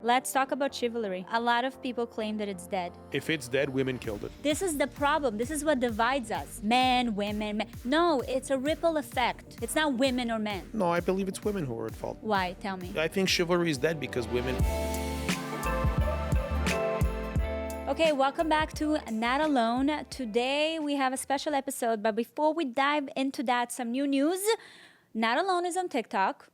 Let's talk about Chivalry. A lot of people claim that it's dead. If it's dead, women killed it. This is the problem. This is what divides us. Men, women, men. No, it's a ripple effect. It's not women or men. No, I believe it's women who are at fault. Why? Tell me. I think chivalry is dead because women... Okay, welcome back to Not Alone. Today we have a special episode, but before we dive into that, some new news. Not Alone is on TikTok.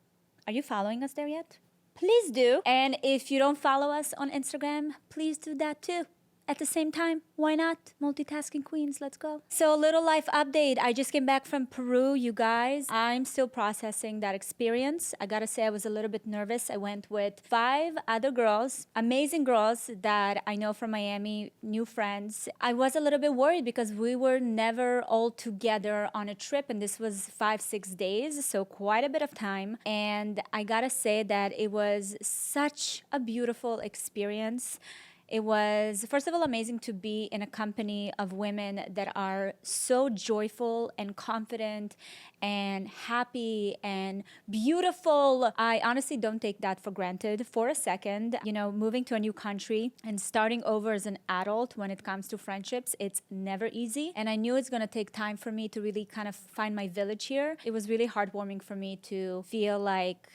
Are you following us there yet? Please do. And if you don't follow us on Instagram, please do that too. At the same time, why not? Multitasking queens, let's go. So a little life update. I just came back from Peru, you guys. I'm still processing that experience. I gotta say I was a little bit nervous. I went with 5 other girls, amazing girls that I know from Miami, new friends. I was a little bit worried because we were never all together on a trip, and this was 5-6 days, so quite a bit of time. And I gotta say that it was such a beautiful experience. It was, first of all, amazing to be in a company of women that are so joyful and confident and happy and beautiful. I honestly don't take that for granted for a second. You know, moving to a new country and starting over as an adult when it comes to friendships, it's never easy. And I knew it's going to take time for me to really kind of find my village here. It was really heartwarming for me to feel like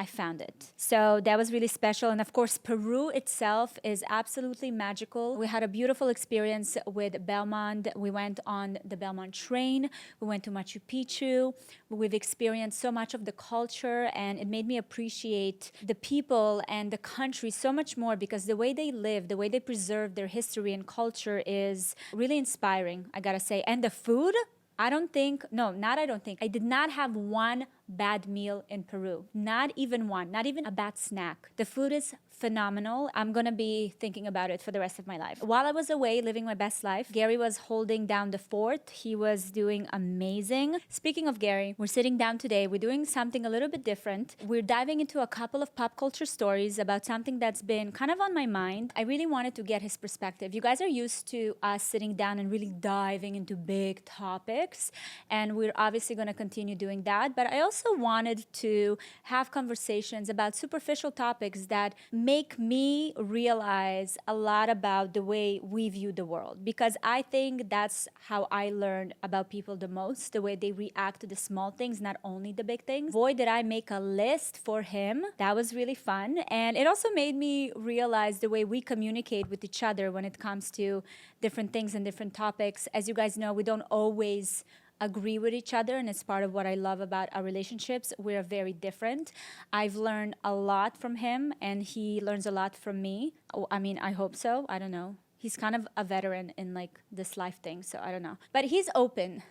I found it. So that was really special. And of course, Peru itself is absolutely magical. We had a beautiful experience with Belmont. We went on the Belmont train. We went to Machu Picchu. We've experienced so much of the culture, and it made me appreciate the people and the country so much more because the way they live, the way they preserve their history and culture is really inspiring, I gotta say. And the food, I did not have one bad meal in Peru. Not even one, not even a bad snack. The food is phenomenal. I'm gonna be thinking about it for the rest of my life. While I was away living my best life, Gary was holding down the fort. He was doing amazing. Speaking of Gary, we're sitting down today. We're doing something a little bit different. We're diving into a couple of pop culture stories about something that's been kind of on my mind. I really wanted to get his perspective. You guys are used to us sitting down and really diving into big topics, and we're obviously gonna continue doing that. But I also wanted to have conversations about superficial topics that make me realize a lot about the way we view the world, because I think that's how I learn about people the most, the way they react to the small things, not only the big things. Boy, did I make a list for him. That was really fun. And it also made me realize the way we communicate with each other when it comes to different things and different topics. As you guys know, we don't always agree with each other, and it's part of what I love about our relationships. We're very different. I've learned a lot from him, and he learns a lot from me. I mean, I hope so. I don't know. He's kind of a veteran in like this life thing, so I don't know. But he's open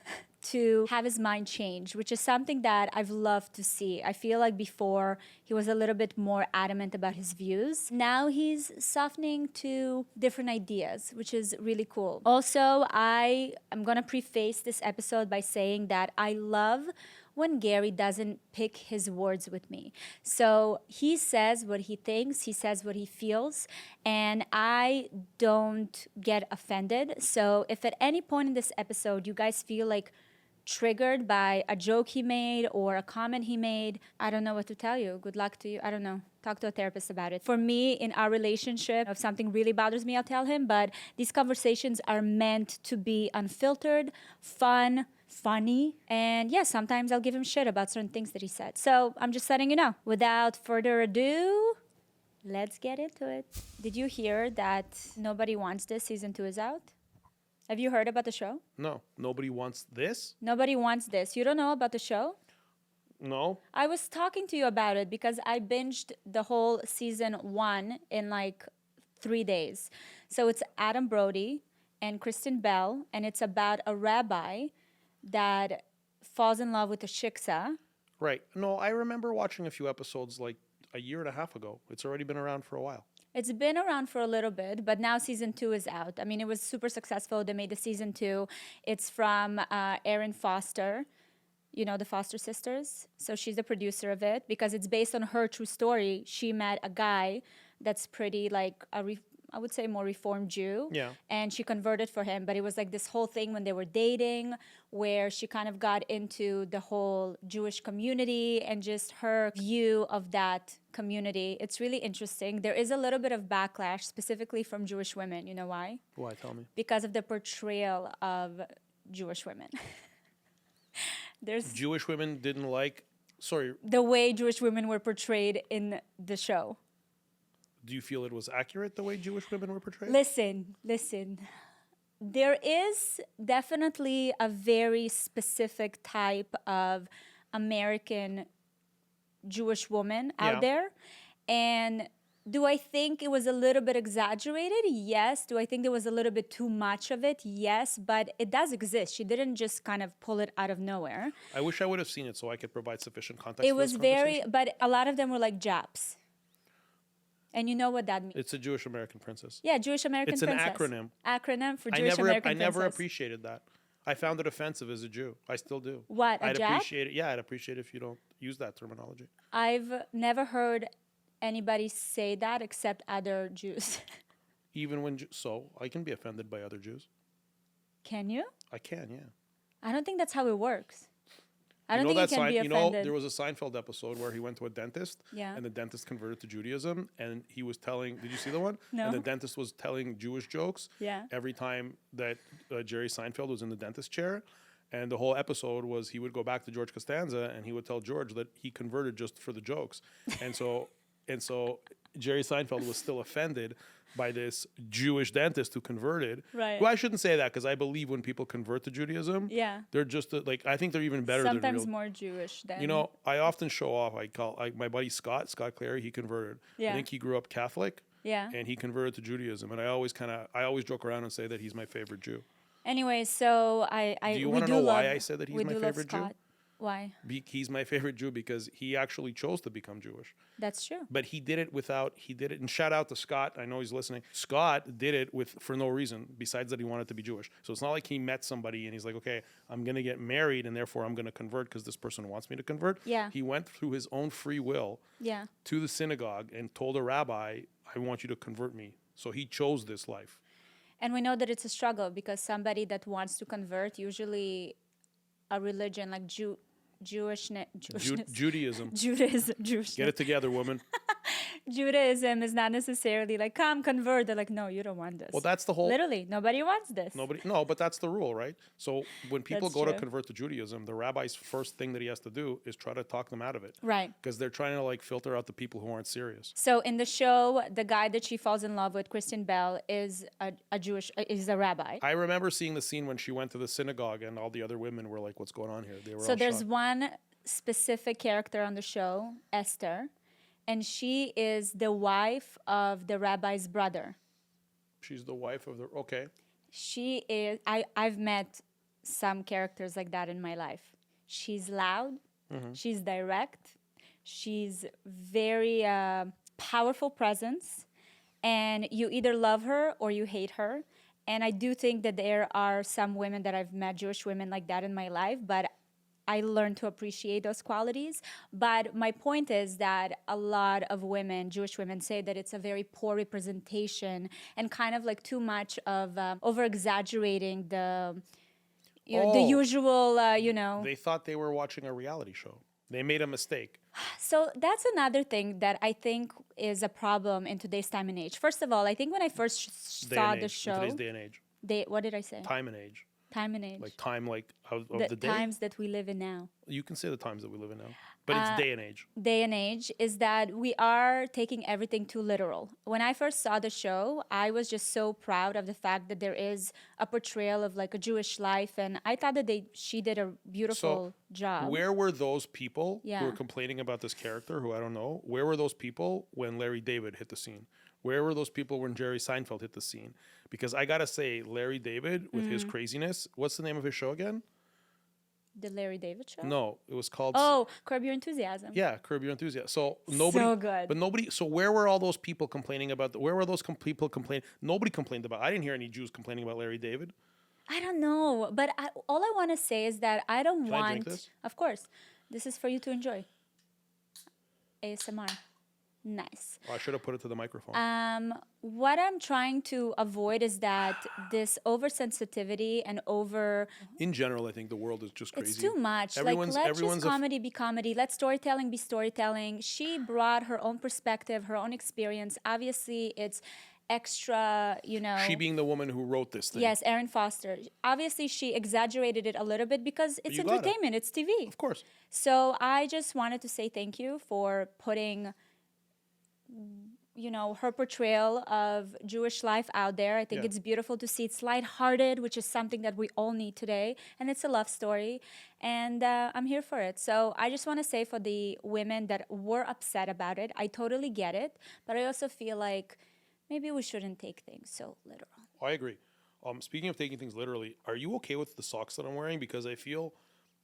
to have his mind change, which is something that I've loved to see. I feel like before he was a little bit more adamant about his views. Now he's softening to different ideas, which is really cool. Also, I am gonna preface this episode by saying that I love when Gary doesn't pick his words with me. So he says what he thinks, he says what he feels, and I don't get offended. So if at any point in this episode you guys feel like triggered by a joke he made or a comment he made, I don't know what to tell you. Good luck to you. I don't know. Talk to a therapist about it. For me, in our relationship, if something really bothers me, I'll tell him. But these conversations are meant to be unfiltered, fun, funny, and yeah, sometimes I'll give him shit about certain things that he said. So I'm just letting you know. Without further ado, let's get into it. Did you hear that Nobody Wants This season 2 is out? Have you heard about the show? No, nobody wants this? Nobody Wants This. You don't know about the show? No. I was talking to you about it because I binged the whole season 1 in like 3 days. So it's Adam Brody and Kristen Bell, and it's about a rabbi that falls in love with a shiksa. Right. No, I remember watching a few episodes like a year and a half ago. It's already been around for a while. It's been around for a little bit, but now season 2 is out. I mean, it was super successful. They made the season 2. It's from Erin Foster. You know, the Foster sisters. So she's the producer of it because it's based on her true story. She met a guy that's pretty like I would say, more reformed Jew. Yeah. And she converted for him. But it was like this whole thing when they were dating where she kind of got into the whole Jewish community and just her view of that community. It's really interesting. There is a little bit of backlash, specifically from Jewish women. You know why? Why? Tell me. Because of the portrayal of Jewish women. There's Jewish women didn't like. Sorry. the way Jewish women were portrayed in the show. Do you feel it was accurate the way Jewish women were portrayed? Listen. There is definitely a very specific type of American Jewish woman out Yeah. there. And do I think it was a little bit exaggerated? Yes. Do I think there was a little bit too much of it? Yes. But it does exist. She didn't just kind of pull it out of nowhere. I wish I would have seen it so I could provide sufficient context. It for was this very, conversation. but a lot of them were like Japs. And you know what that means? It's a Jewish American princess. Yeah, Jewish American It's an princess. acronym. Acronym for I Jewish never, American I never princess. appreciated that. I found it offensive as a Jew. I still do. What, a I'd Jap? appreciate it. Yeah, I'd appreciate it if you don't use that terminology. I've never heard anybody say that except other Jews. Even when so, I can be offended by other Jews. Can you? I can, yeah. I don't think that's how it works. I don't you know think that you can be you know, offended. there was a Seinfeld episode where he went to a dentist, Yeah. and the dentist converted to Judaism, and he was telling. Did you see the one? No. And the dentist was telling Jewish jokes. Yeah. Every time that Jerry Seinfeld was in the dentist chair, and the whole episode was he would go back to George Costanza, and he would tell George that he converted just for the jokes, and so Jerry Seinfeld was still offended by this Jewish dentist who converted. Right. Well, I shouldn't say that because I believe when people convert to Judaism, Yeah. they're just like I think they're even better than Sometimes real. more Jewish than. You know, I often show off. I call my buddy Scott Clary. He converted. Yeah. I think he grew up Catholic. Yeah. And he converted to Judaism. And I always joke around and say that he's my favorite Jew. Anyway, so Do you we want to do know why love- I said that he's we my do love favorite Jew? Scott. Why? He's my favorite Jew because he actually chose to become Jewish. That's true. But he did it, and shout out to Scott. I know he's listening. Scott did it for no reason besides that he wanted to be Jewish. So it's not like he met somebody and he's like, okay, I'm going to get married and therefore I'm going to convert because this person wants me to convert. Yeah. He went through his own free will Yeah. to the synagogue and told a rabbi, I want you to convert me. So he chose this life. And we know that it's a struggle because somebody that wants to convert, usually a religion like Jewishness. Judaism. Judaism. Jewishness. Get it together, woman. Judaism is not necessarily like, come convert. They're like, no, you don't want this. Well, that's the whole... Literally, nobody wants this. No, but that's the rule, right? So when people That's go to true. convert to Judaism, the rabbi's first thing that he has to do is try to talk them out of it. Right. Because they're trying to like filter out the people who aren't serious. So in the show, the guy that she falls in love with, Kristen Bell, is a rabbi. I remember seeing the scene when she went to the synagogue and all the other women were like, what's going on here? They were So all there's shocked. one specific character on the show, Esther, and she is the wife of the rabbi's brother. She's the wife of the... Okay. She is, I've met some characters like that in my life. She's loud, she's direct, she's very powerful presence, and you either love her or you hate her. And I do think that there are some women that I've met, Jewish women like that in my life, but I learned to appreciate those qualities. But my point is that a lot of women, Jewish women, say that it's a very poor representation and kind of like too much of over-exaggerating the usual, They thought they were watching a reality show. They made a mistake. So that's another thing that I think is a problem in today's time and age. First of all, I think when I first Day saw and the age. show, In today's day and age. what did I say? Time and age. Time and age. Like time like of the the day. times that we live in now. You can say the times that we live in now. But it's day and age. Day and age is that we are taking everything too literal. When I first saw the show, I was just so proud of the fact that there is a portrayal of like a Jewish life, and I thought that she did a beautiful job. Where were those people Yeah. who were complaining about this character, who I don't know? Where were those people when Larry David hit the scene? Where were those people when Jerry Seinfeld hit the scene? Because I got to say, Larry David, with his craziness, what's the name of his show again? The Larry David show? No, it was called... Oh, Curb Your Enthusiasm. Yeah, Curb Your Enthusiasm. So nobody... So good. But nobody... So where were all those people complaining about... Where were those people complaining? Nobody complained about... I didn't hear any Jews complaining about Larry David. I don't know, but all I want to say is that I don't Can I want... drink this? Of course. This is for you to enjoy. ASMR. Nice. Oh, I should have put it to the microphone. What I'm trying to avoid is that this oversensitivity and In general, I think the world is just crazy. it's too much. Everyone's Like, let just a comedy be comedy. Let storytelling be storytelling. She brought her own perspective, her own experience. Obviously, it's extra, she being the woman who wrote this thing. Yes, Erin Foster. Obviously, she exaggerated it a little bit because it's you gotta. entertainment, it's TV. Of course. So I just wanted to say thank you for putting her portrayal of Jewish life out there. I think it's beautiful to see. It's lighthearted, which is something that we all need today. And it's a love story. And I'm here for it. So I just want to say for the women that were upset about it, I totally get it. But I also feel like maybe we shouldn't take things so literal. I agree. Speaking of taking things literally, are you okay with the socks that I'm wearing? Because I feel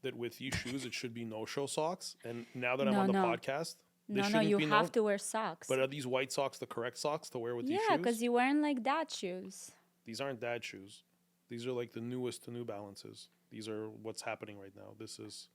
that with these shoes, it should be no-show socks. And now that I'm on the podcast... No, you have to wear socks. But are these white socks the correct socks to wear with these shoes? Yeah, because you're wearing like dad shoes. These aren't dad shoes. These are like the newest to New Balances. These are what's happening right now. This is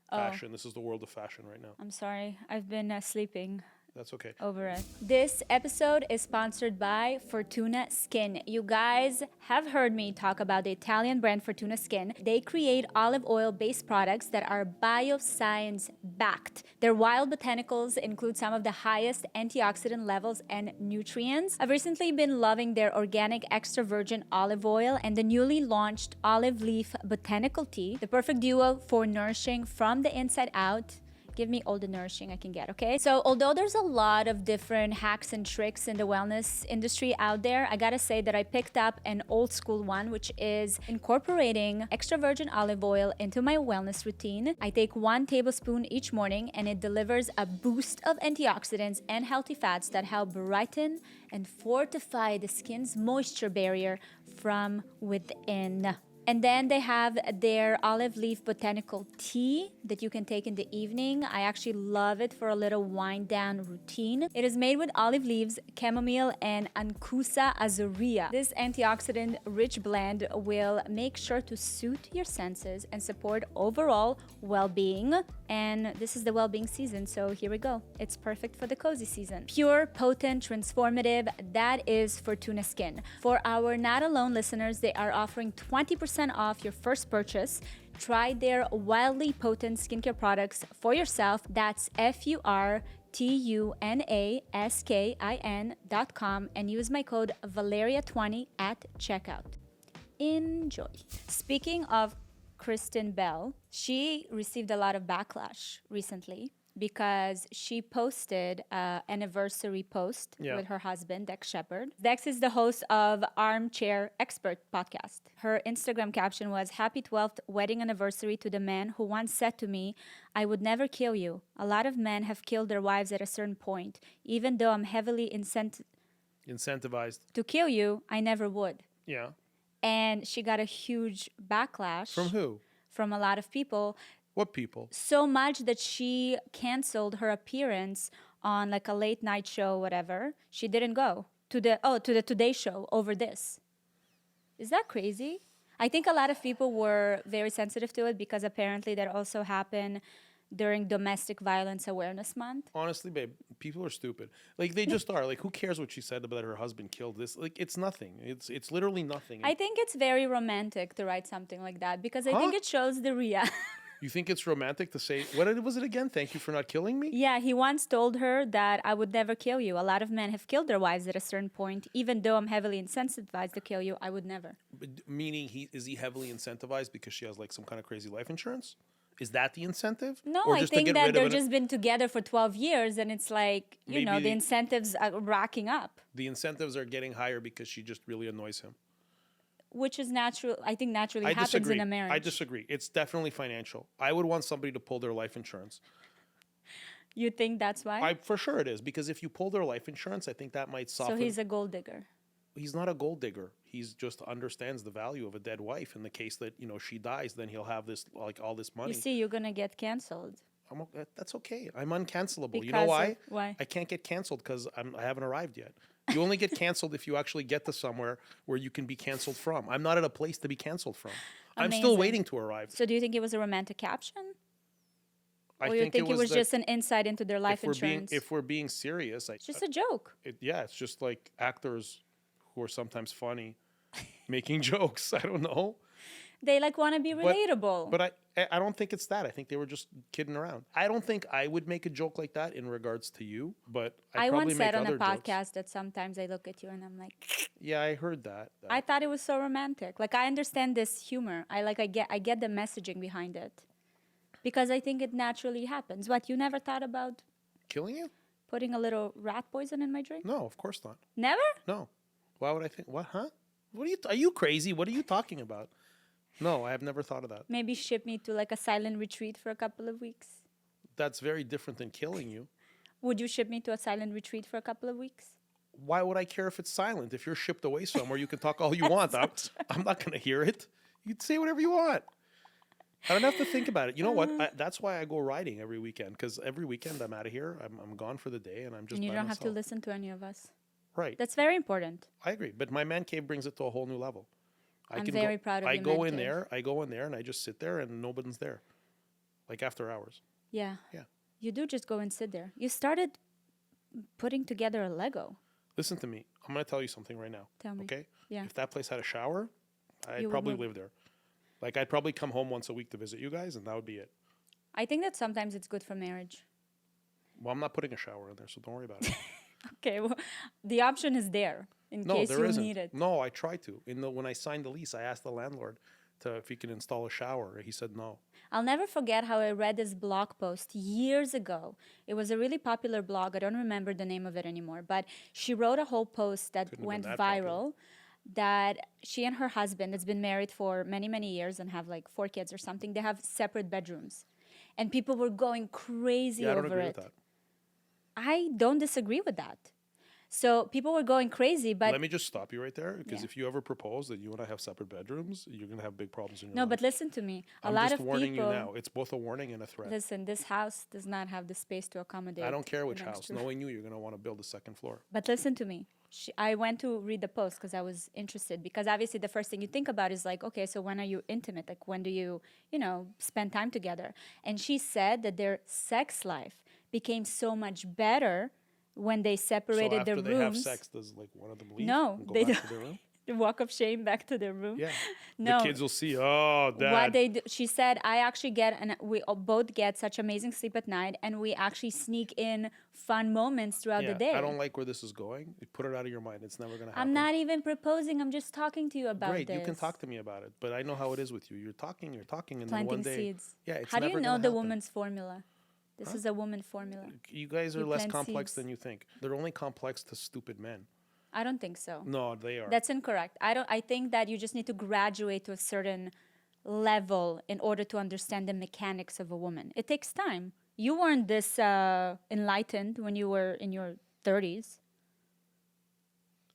fashion. This is the world of fashion right now. I'm sorry. I've been sleeping. That's okay. Over it. This episode is sponsored by Furtuna Skin. You guys have heard me talk about the Italian brand Furtuna Skin. They create olive oil-based products that are bioscience-backed. Their wild botanicals include some of the highest antioxidant levels and nutrients. I've recently been loving their organic extra virgin olive oil and the newly launched olive leaf botanical tea, the perfect duo for nourishing from the inside out. Give me all the nourishing I can get, okay? So although there's a lot of different hacks and tricks in the wellness industry out there, I gotta say that I picked up an old school one, which is incorporating extra virgin olive oil into my wellness routine. I take 1 tablespoon each morning and it delivers a boost of antioxidants and healthy fats that help brighten and fortify the skin's moisture barrier from within. And then they have their olive leaf botanical tea that you can take in the evening. I actually love it for a little wind down routine. It is made with olive leaves, chamomile, and Ancusa azurea. This antioxidant rich blend will make sure to suit your senses and support overall well-being. And this is the well-being season, so here we go. It's perfect for the cozy season. Pure, potent, transformative, that is Furtuna Skin. For our Not Alone listeners, they are offering 20% off your first purchase. Try their wildly potent skincare products for yourself. That's FURTUNASKIN.com and use my code Valeria20 at checkout. Enjoy. Speaking of Kristen Bell, she received a lot of backlash recently because she posted an anniversary post with her husband, Dex Shepard. Dex is the host of Armchair Expert podcast. Her Instagram caption was, "Happy 12th wedding anniversary to the man who once said to me, I would never kill you. A lot of men have killed their wives at a certain point. Even though I'm heavily incentivized to kill you, I never would." Yeah. And she got a huge backlash. From who? From a lot of people. What people? So much that she canceled her appearance on like a late night show, whatever. She didn't go to the Today Show over this. Is that crazy? I think a lot of people were very sensitive to it because apparently that also happened during Domestic Violence Awareness Month. Honestly, babe, people are stupid. Like, they just are. Like, who cares what she said about her husband killed this? Like, it's nothing. It's literally nothing. I think it's very romantic to write something like that because I think it shows the real. You think it's romantic to say, what was it again? Thank you for not killing me? Yeah, he once told her that I would never kill you. A lot of men have killed their wives at a certain point. Even though I'm heavily incentivized to kill you, I would never. Meaning, is he heavily incentivized because she has like some kind of crazy life insurance? Is that the incentive? No, I think that they've just been together for 12 years and it's like, you know, the incentives are racking up. The incentives are getting higher because she just really annoys him. Which is natural. I think naturally happens in a marriage. I disagree. It's definitely financial. I would want somebody to pull their life insurance. You think that's why? For sure it is. Because if you pull their life insurance, I think that might soften. So he's a gold digger. He's not a gold digger. He's just understands the value of a dead wife. In the case that, you know, she dies, then he'll have this, like, all this money. You see, you're going to get canceled. That's okay. I'm uncancelable. Because you know why? Why? I can't get canceled because I haven't arrived yet. You only get canceled if you actually get to somewhere where you can be canceled from. I'm not at a place to be canceled from. Amazing. I'm still waiting to arrive. So do you think it was a romantic caption? Or you think it was just an insight into their life insurance? If we're being serious, It's just a joke. it's just like actors who are sometimes funny making jokes. I don't know. They like want to be relatable. But I don't think it's that. I think they were just kidding around. I don't think I would make a joke like that in regards to you, but I probably once said make on a other podcast jokes. that sometimes I look at you and I'm like, Yeah, I heard that. I thought it was so romantic. Like I understand this humor. I get the messaging behind it. Because I think it naturally happens. What, you never thought about Killing you? putting a little rat poison in my drink? No, of course not. Never? No. Why would I think? What? Huh? What are you crazy? What are you talking about? No, I have never thought of that. Maybe ship me to like a silent retreat for a couple of weeks. That's very different than killing you. Would you ship me to a silent retreat for a couple of weeks? Why would I care if it's silent? If you're shipped away somewhere, you can talk all you want. I'm not going to hear it. You can say whatever you want. I don't have to think about it. You know what? That's why I go riding every weekend, because every weekend I'm out of here. I'm gone for the day, and I'm just. And you by don't myself. have to listen to any of us. Right. That's very important. I agree, but my man cave brings it to a whole new level. I'm very proud of I your go man in cave. there. I go in there, and I just sit there, and nobody's there, like after hours. Yeah. Yeah. You do just go and sit there. You started putting together a Lego. Listen to me. I'm going to tell you something right now. Tell me. Okay? Yeah. If that place had a shower, I'd You would probably move. live there. Like, I'd probably come home once a week to visit you guys, and that would be it. I think that sometimes it's good for marriage. Well, I'm not putting a shower in there, so don't worry about it. Okay, well, the option is there in No, case there you isn't. need it. No, I tried to. When I signed the lease, I asked the landlord if he can install a shower. He said no. I'll never forget how I read this blog post years ago. It was a really popular blog. I don't remember the name of it anymore, but she wrote a whole post that Couldn't have went been that viral. That she and her husband, that's been married for many, many years and have like 4 kids or something, they have separate bedrooms. And people were going crazy Yeah, I over don't agree it. with that. I don't disagree with that. So people were going crazy, but Let me just stop you right there, because Yeah. if you ever propose that you and I have separate bedrooms, you're going to have big problems in your no, life. but listen to me. I'm lot just of warning people you now. It's both a warning and a threat. listen, this house does not have the space to accommodate. I don't care the which next house. roof. Knowing you, you're going to want to build a second floor. But listen to me. I went to read the post because I was interested. Because obviously, the first thing you think about is like, okay, so when are you intimate? Like, when do you, spend time together? And she said that their sex life became so much better when they separated So after their they have rooms. sex, does like one of them leave No, and go they back don't. to their room? The walk of shame back to their room. Yeah. No. The kids will see, oh, dad. What they do, she said, I actually get, and we both get such amazing sleep at night, and we actually sneak in fun moments throughout the day. I don't like where this is going. You put it out of your mind. It's never going to happen. I'm not even proposing. I'm just talking to you about Great, this. you can talk to me about it, but I know how it is with you. You're talking, and then Planting one day, seeds. yeah, it's How do never you know gonna the happen. woman's formula? This is a woman formula. You guys are You less plant complex seeds. than you think. They're only complex to stupid men. I don't think so. No, they are. That's incorrect. I think that you just need to graduate to a certain level in order to understand the mechanics of a woman. It takes time. You weren't this enlightened when you were in your 30s.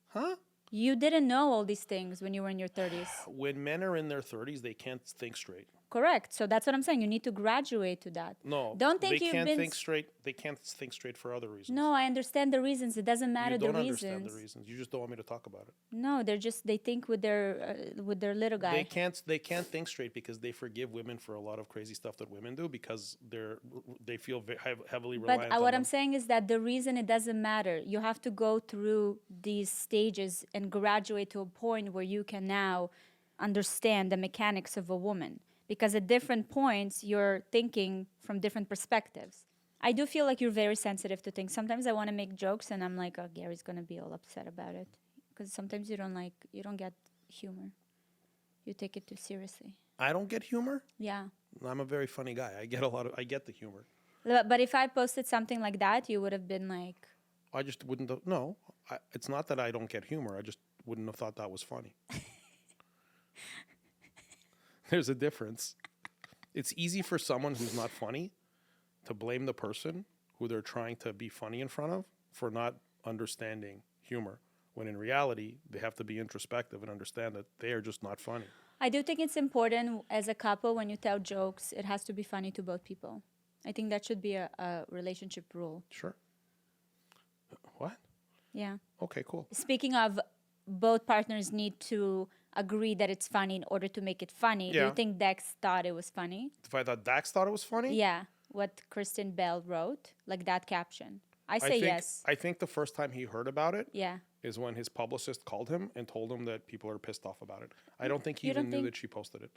Huh? You didn't know all these things when you were in your 30s. When men are in their 30s, they can't think straight. Correct. So that's what I'm saying. You need to graduate to that. No, Don't think they you've can't been think straight. They can't think straight for other reasons. No, I understand the reasons. It doesn't matter you the don't reasons. understand the reasons. You just don't want me to talk about it. No, they think with their little guy. They can't think straight because they forgive women for a lot of crazy stuff that women do because they feel heavily reliant But on what them. I'm saying is that the reason it doesn't matter, you have to go through these stages and graduate to a point where you can now understand the mechanics of a woman. Because at different points, you're thinking from different perspectives. I do feel like you're very sensitive to things. Sometimes I want to make jokes and I'm like, oh, Gary's going to be all upset about it. Because sometimes you don't get humor. You take it too seriously. I don't get humor. Yeah. I'm a very funny guy. I get the humor. But if I posted something like that, you would have been like, I just wouldn't have, no. It's not that I don't get humor. I just wouldn't have thought that was funny. There's a difference. It's easy for someone who's not funny to blame the person who they're trying to be funny in front of for not understanding humor, when in reality, they have to be introspective and understand that they are just not funny. I do think it's important as a couple, when you tell jokes, it has to be funny to both people. I think that should be a relationship rule. Sure. What? Yeah. Okay, cool. Speaking of, both partners need to agree that it's funny in order to make it funny. Do Yeah. you think Dex thought it was funny? If I thought Dax thought it was funny? Yeah. what Kristen Bell wrote, like that caption? I say yes. I think the first time he heard about it Yeah. is when his publicist called him and told him that people are pissed off about it. I don't think he You don't even knew think- that she posted it.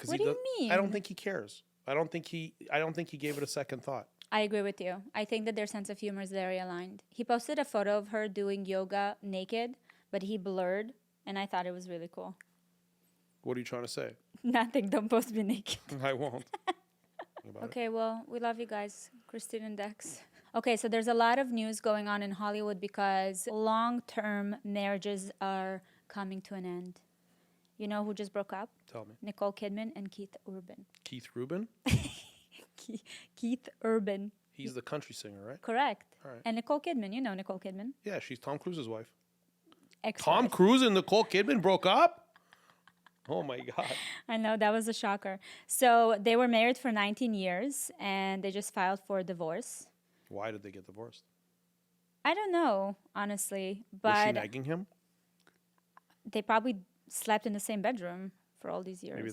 What do you I don't mean? think he cares. I don't think he gave it a second thought. I agree with you. I think that their sense of humor is very aligned. He posted a photo of her doing yoga naked, but he blurred, and I thought it was really cool. What are you trying to say? Nothing. Don't post me naked. I won't. Okay, well, we love you guys, Christine and Dex. Okay, so there's a lot of news going on in Hollywood because long-term marriages are coming to an end. You know who just broke up? Tell me. Nicole Kidman and Keith Urban. Keith Rubin? Keith Urban. He's the country singer, right? Correct. All right. And Nicole Kidman, you know Nicole Kidman. Yeah, she's Tom Cruise's wife. Ex-wife. Tom Cruise and Nicole Kidman broke up? Oh my God. I know, that was a shocker. So they were married for 19 years and they just filed for divorce. Why did they get divorced? I don't know, honestly, Was she but nagging him? they probably slept in the same bedroom for all these years. Maybe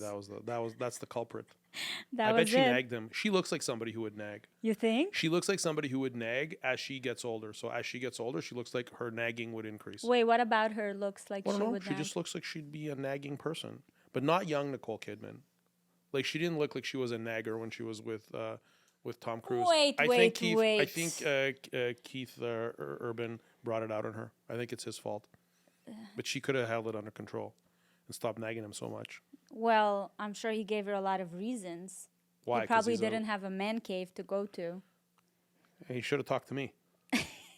that's the culprit. That I was bet she it. nagged him. She looks like somebody who would nag. You think? She looks like somebody who would nag as she gets older. So as she gets older, she looks like her nagging would increase. Wait, what about her looks like I she don't know. would She nag? just looks like she'd be a nagging person, but not young Nicole Kidman. Like she didn't look like she was a nagger when she was with Tom Cruise. Wait. I think Keith Urban brought it out on her. I think it's his fault, but she could have held it under control and stopped nagging him so much. Well, I'm sure he gave her a lot of reasons. Why? He 'Cause probably he's didn't have a man cave to go to. He should have talked to me.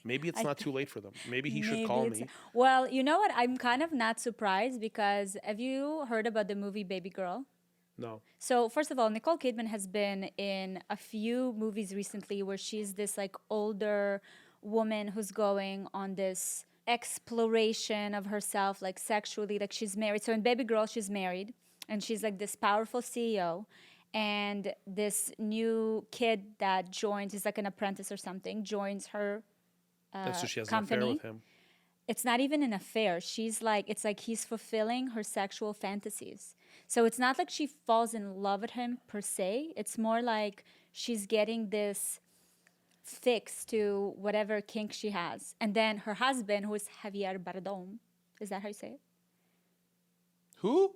Maybe it's not too late for them. Maybe he should Maybe call it's- me. Well, you know what? I'm kind of not surprised because have you heard about the movie Babygirl? No. So first of all, Nicole Kidman has been in a few movies recently where she's this like older woman who's going on this exploration of herself, like sexually, like she's married. So in Babygirl, she's married and she's like this powerful CEO. And this new kid that joins, he's like an apprentice or something, joins her So she has company. an affair with him. It's not even an affair. She's like, it's like he's fulfilling her sexual fantasies. So it's not like she falls in love with him per se. It's more like she's getting this fix to whatever kink she has. And then her husband, who is Javier Bardem, is that how you say it? Who?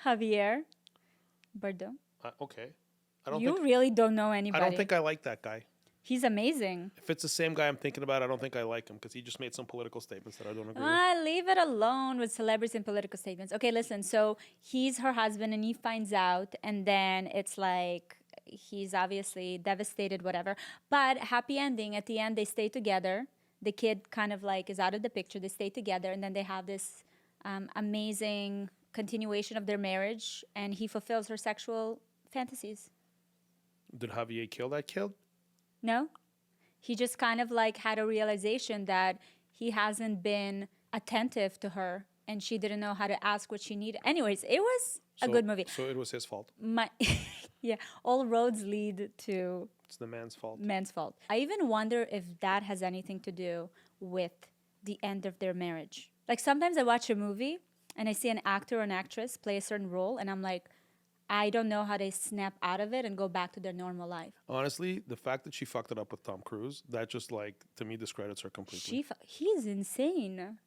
Javier Bardem. Okay. You really don't know I anybody. don't think I like that guy. He's amazing. If it's the same guy I'm thinking about, I don't think I like him because he just made some political statements that I don't agree with. Leave it alone with celebrities and political statements. Okay, listen. So he's her husband, and he finds out, and then it's like he's obviously devastated, whatever. But happy ending. At the end, they stay together. The kid kind of like is out of the picture. They stay together, and then they have this amazing continuation of their marriage, and he fulfills her sexual fantasies. Did Javier kill that kid? No, he just kind of like had a realization that he hasn't been attentive to her and she didn't know how to ask what she needed. Anyways, it was a good movie. So it was his fault. Yeah, all roads lead to It's the man's fault. man's fault. I even wonder if that has anything to do with the end of their marriage. Like sometimes I watch a movie and I see an actor or an actress play a certain role and I'm like, I don't know how they snap out of it and go back to their normal life. Honestly, the fact that she fucked it up with Tom Cruise, that just like, to me, discredits her completely. He's insane.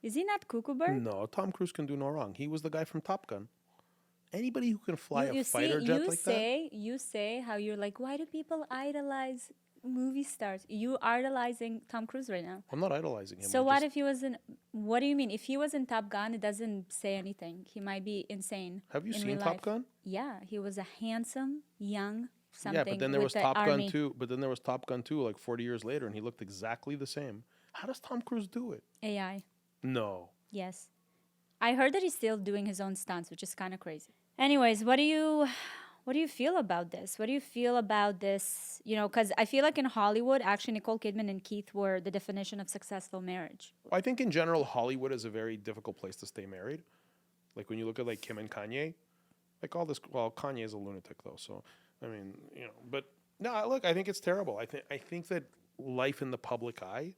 Is he not cuckoo bird? No, Tom Cruise can do no wrong. He was the guy from Top Gun. Anybody who can fly a fighter jet like that. You say how you're like, why do people idolize movie stars? You idolizing Tom Cruise right now. I'm not idolizing him. So what if he was in? What do you mean? If he was in Top Gun, it doesn't say anything. He might be insane. Have you in seen real Top life. Gun? Yeah, he was a handsome, young something. Yeah, but then there with was the Top army. Gun 2. But then there was Top Gun 2 like 40 years later, and he looked exactly the same. How does Tom Cruise do it? AI. No. Yes. I heard that he's still doing his own stunts, which is kind of crazy. Anyways, what do you feel about this? What do you feel about this? You know, because I feel like in Hollywood, actually, Nicole Kidman and Keith were the definition of successful marriage. I think in general, Hollywood is a very difficult place to stay married. Like when you look at like Kim and Kanye, like all this. Well, Kanye is a lunatic though, so I mean, you know. But no, look, I think it's terrible. I think that life in the public eye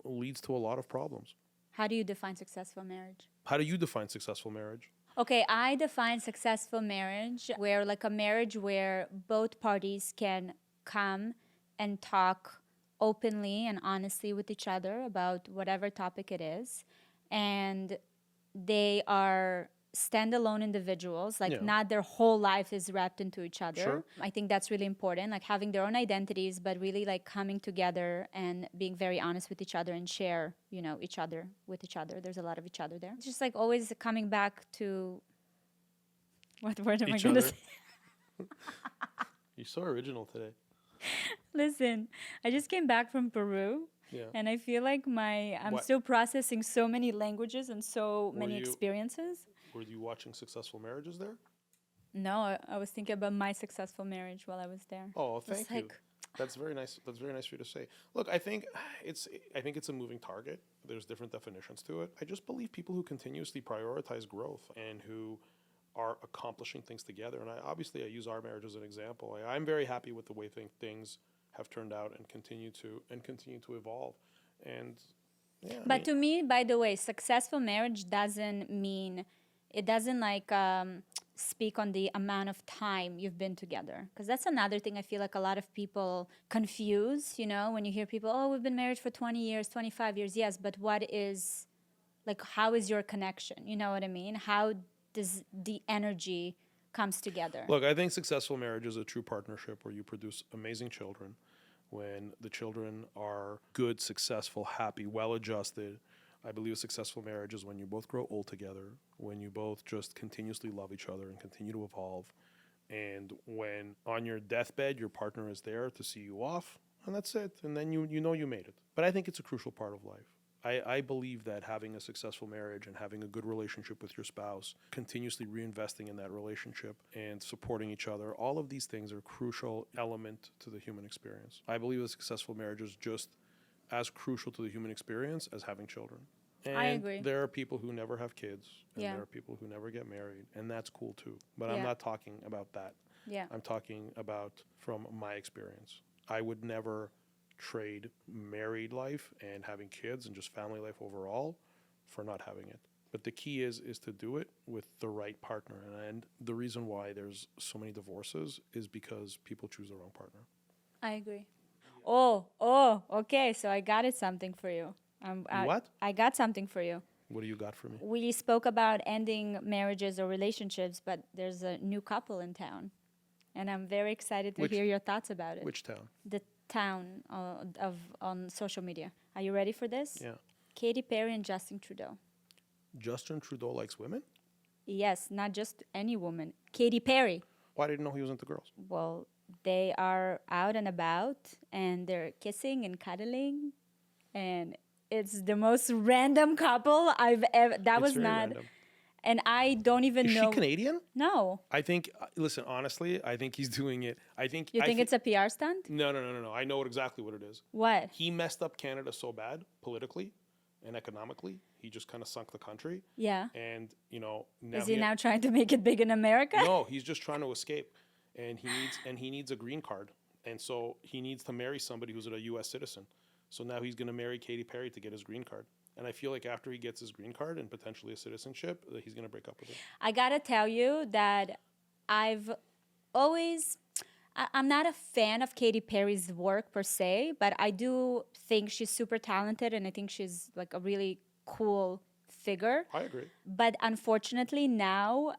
leads to a lot of problems. How do you define successful marriage? How do you define successful marriage? Okay, I define successful marriage where like a marriage where both parties can come and talk openly and honestly with each other about whatever topic it is. And they are standalone individuals, like Yeah. not their whole life is wrapped into each other. Sure. I think that's really important, like having their own identities, but really like coming together and being very honest with each other and share, you know, each other with each other. There's a lot of each other there. It's just like always coming back to what word am I Each going to other. say? You're so original today. Listen, I just came back from Peru. Yeah. And I feel like I'm What- still processing so many languages and so many you- experiences. Were you watching Successful Marriages there? No, I was thinking about my successful marriage while I was there. Oh, It's thank you. like- That's very nice. That's very nice for you to say. Look, I think it's a moving target. There's different definitions to it. I just believe people who continuously prioritize growth and who are accomplishing things together. And I use our marriage as an example. I'm very happy with the way things have turned out and continue to evolve. And yeah, But to me, by the way, successful marriage doesn't mean, it doesn't like speak on the amount of time you've been together. Because that's another thing I feel like a lot of people confuse, you know, when you hear people, oh, we've been married for 20 years, 25 years. Yes, but what is, like, how is your connection? You know what I mean? How does the energy comes together? Look, I think successful marriage is a true partnership where you produce amazing children, when the children are good, successful, happy, well-adjusted. I believe a successful marriage is when you both grow old together, when you both just continuously love each other and continue to evolve, and when on your deathbed, your partner is there to see you off, and that's it. And then you know you made it. But I think it's a crucial part of life. I believe that having a successful marriage and having a good relationship with your spouse, continuously reinvesting in that relationship and supporting each other, all of these things are a crucial element to the human experience. I believe a successful marriage is just as crucial to the human experience as having children. And I agree. there are people who never have kids, and Yeah. there are people who never get married, and that's cool too. But Yeah. I'm not talking about that. Yeah. I'm talking about from my experience. I would never trade married life and having kids and just family life overall for not having it. But the key is to do it with the right partner. And the reason why there's so many divorces is because people choose the wrong partner. I agree. Oh, okay. So I got it something for you. What? I got something for you. What do you got for me? We spoke about ending marriages or relationships, but there's a new couple in town. And I'm very excited to Which- hear your thoughts about it. Which town? The town on social media. Are you ready for this? Yeah. Katy Perry and Justin Trudeau. Justin Trudeau likes women? Yes, not just any woman. Katy Perry. Why didn't know he was into girls? Well, they are out and about and they're kissing and cuddling, and it's the most random couple I've ever. That It's was very not, random. and I don't even Is know. she Canadian? No, I think, listen, honestly, I think he's doing it. I think. you think it's a PR stunt? No. I know exactly what it is. What? He messed up Canada so bad politically and economically. He just kind of sunk the country. Yeah. And, now Is he now trying to make it big in America? No, he's just trying to escape. And he needs a green card. And so he needs to marry somebody who's a US citizen. So now he's going to marry Katy Perry to get his green card. And I feel like after he gets his green card and potentially a citizenship, that he's going to break up with her. I gotta tell you that I'm not a fan of Katy Perry's work per se, but I do think she's super talented and I think she's like a really cool figure. I agree. But unfortunately now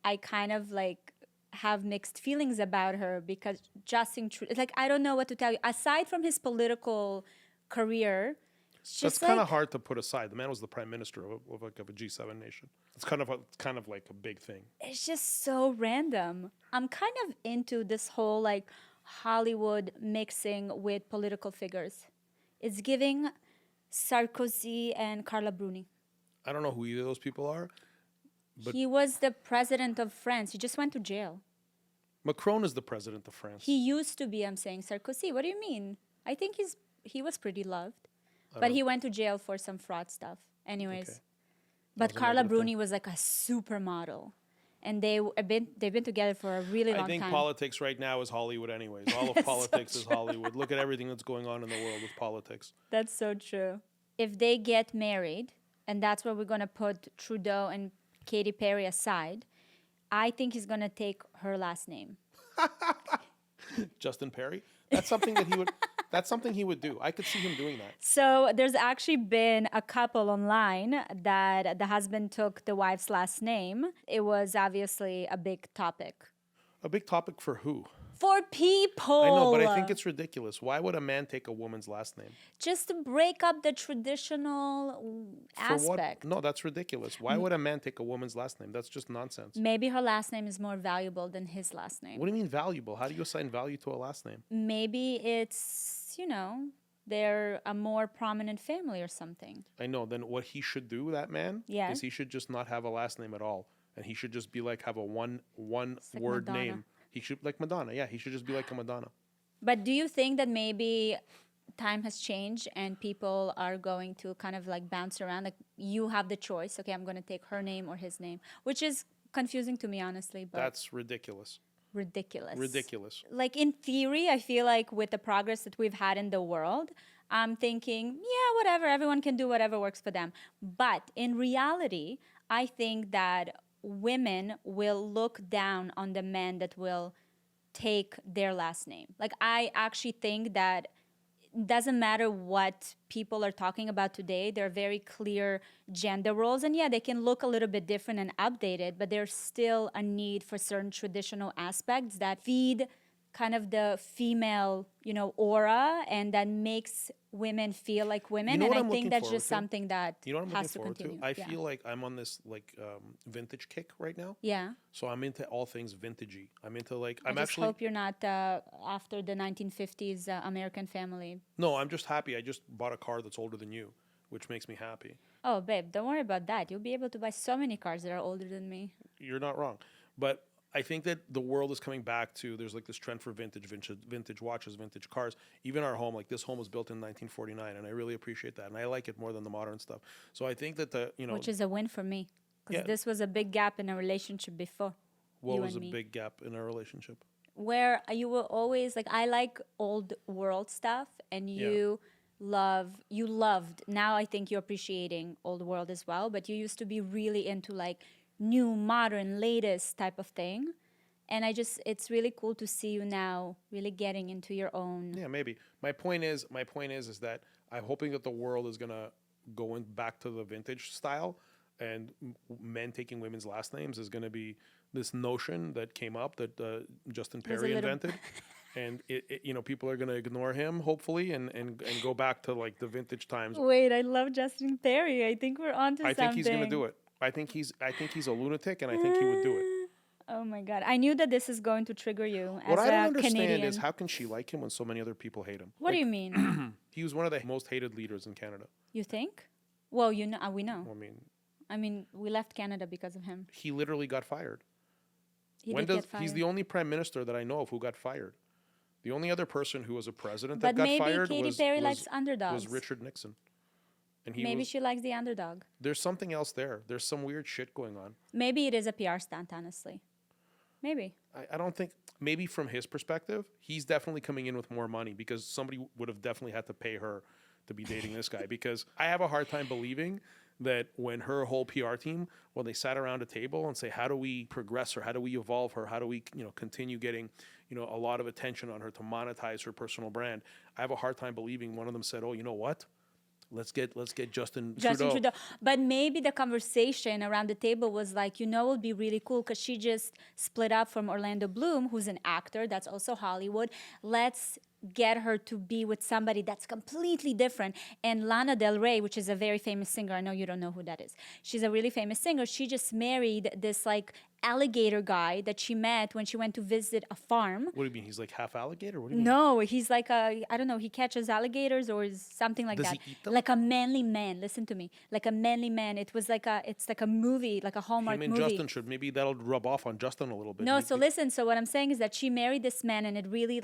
I kind of like have mixed feelings about her because Justin Trudeau, like I don't know what to tell you. Aside from his political career, it's That's just kind of like, hard to put aside. The man was the prime minister of a G7 nation. It's kind of like a big thing. it's just so random. I'm kind of into this whole like Hollywood mixing with political figures. It's giving Sarkozy and Carla Bruni. I don't know who either of those people are. But- He was the president of France. He just went to jail. Macron is the president of France. He used to be, I'm saying, Sarkozy. What do you mean? I think he was pretty loved. But he went to jail for some fraud stuff. Anyways. Okay. But Sounds a Carla negative thing. Bruni was like a supermodel. And they've been together for a really long I think time. politics right now is Hollywood anyways. All of It's politics so is Hollywood. Look at everything that's going on in the world with politics. That's so true. If they get married, and that's where we're going to put Trudeau and Katy Perry aside, I think he's going to take her last name. Justin Perry. That's something that he would. That's something he would do. I could see him doing that. So there's actually been a couple online that the husband took the wife's last name. It was obviously a big topic. A big topic for who? For people. I know, but I think it's ridiculous. Why would a man take a woman's last name? Just to break up the traditional aspect. For what? No, that's ridiculous. Why would a man take a woman's last name? That's just nonsense. Maybe her last name is more valuable than his last name. What do you mean valuable? How do you assign value to a last name? Maybe it's, you know, they're a more prominent family or something. I know. Then what he should do, that man, Yeah. is he should just not have a last name at all. And he should just be like, have a one like word Madonna. name. He should, like Madonna. Yeah, he should just be like a Madonna. But do you think that maybe time has changed and people are going to kind of like bounce around? Like you have the choice. Okay, I'm going to take her name or his name, which is confusing to me, honestly. But That's ridiculous. ridiculous. Ridiculous. Like in theory, I feel like with the progress that we've had in the world, I'm thinking, yeah, whatever, everyone can do whatever works for them. But in reality, I think that women will look down on the men that will take their last name. Like I actually think that it doesn't matter what people are talking about today, there are very clear gender roles. And yeah, they can look a little bit different and updated, but there's still a need for certain traditional aspects that feed kind of the female, you know, aura and that makes women feel like women. You know And what I I'm think looking that's forward just to? something that You know what I'm looking has to forward continue. to? I Yeah. feel like I'm on this like vintage kick right now. Yeah. So I'm into all things vintagey. I'm into like I I'm just actually hope you're not after the 1950s American family. no. I'm just happy. I just bought a car that's older than you, which makes me happy. Oh, babe, don't worry about that. You'll be able to buy so many cars that are older than me. You're not wrong, but I think that the world is coming back to there's like this trend for vintage watches, vintage cars. Even our home, like this home was built in 1949, and I really appreciate that, and I like it more than the modern stuff. So I think that Which is a win for me. Because Yeah. this was a big gap in a relationship before. what you was a and me. big gap in our relationship. Where you were always like, I like old world stuff, and you loved. Now I think you're appreciating old world as well, but you used to be really into like new, modern, latest type of thing. And it's really cool to see you now really getting into your own. Yeah, maybe. My point is that I'm hoping that the world is gonna go in back to the vintage style, and men taking women's last names is gonna be this notion that came up that Justin There's a Perry little- invented, and people are gonna ignore him hopefully and go back to like the vintage times. Wait, I love Justin Perry. I think we're onto I something. think he's gonna do it. I think he's a lunatic, and I think he would do it. Oh my God. I knew that this is going to trigger you as What I a don't understand Canadian. is how can she like him when so many other people hate him? What do you mean? He was one of the most hated leaders in Canada. You think? Well, you know, we know. I mean, We left Canada because of him. he literally got fired. He did get fired. He's the only prime minister that I know of who got fired. The only other person who was a president But that got maybe fired Katy Perry likes underdogs. was Richard Nixon. And Maybe she likes the underdog. there's something else there. There's some weird shit going on. Maybe it is a PR stunt, honestly. Maybe. I don't think, maybe from his perspective, he's definitely coming in with more money because somebody would have definitely had to pay her to be dating this guy. Because I have a hard time believing that when her whole PR team, when they sat around a table and say, how do we progress her? How do we evolve her? How do we, continue getting, a lot of attention on her to monetize her personal brand? I have a hard time believing one of them said, oh, you know what? Let's get Justin Trudeau. But maybe the conversation around the table was like, it would be really cool because she just split up from Orlando Bloom, who's an actor. That's also Hollywood. Let's get her to be with somebody that's completely different. And Lana Del Rey, which is a very famous singer. I know you don't know who that is. She's a really famous singer. She just married this like alligator guy that she met when she went to visit a farm. What do you mean? He's like half alligator? What do you mean? No, he's like I don't know, he catches alligators or is something like Does that. he eat them? Like a manly man. Listen to me. Like a manly man. It's like a movie, like a Hallmark Him and movie. Justin should, maybe that'll rub off on Justin a little bit. No, so listen, so what I'm saying is that she married this man and it really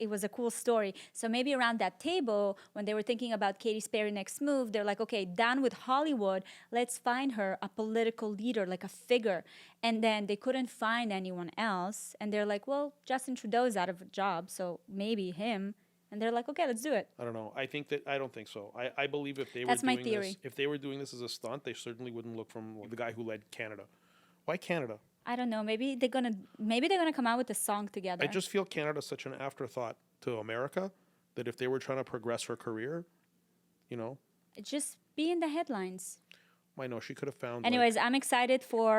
it was a cool story. So maybe around that table, when they were thinking about Katy Perry's next move, they're like, okay, done with Hollywood, let's find her a political leader, like a figure. And then they couldn't find anyone else. And they're like, well, Justin Trudeau is out of a job, so maybe him. And they're like, okay, let's do it. I don't know. I don't think so. I believe if they That's were my doing theory. this, if they were doing this as a stunt, they certainly wouldn't look from the guy who led Canada. Why Canada? I don't know. Maybe they're gonna come out with a song together. I just feel Canada's such an afterthought to America that if they were trying to progress her career, you know, Just be in the headlines. I know she could have found. Anyways, I'm excited for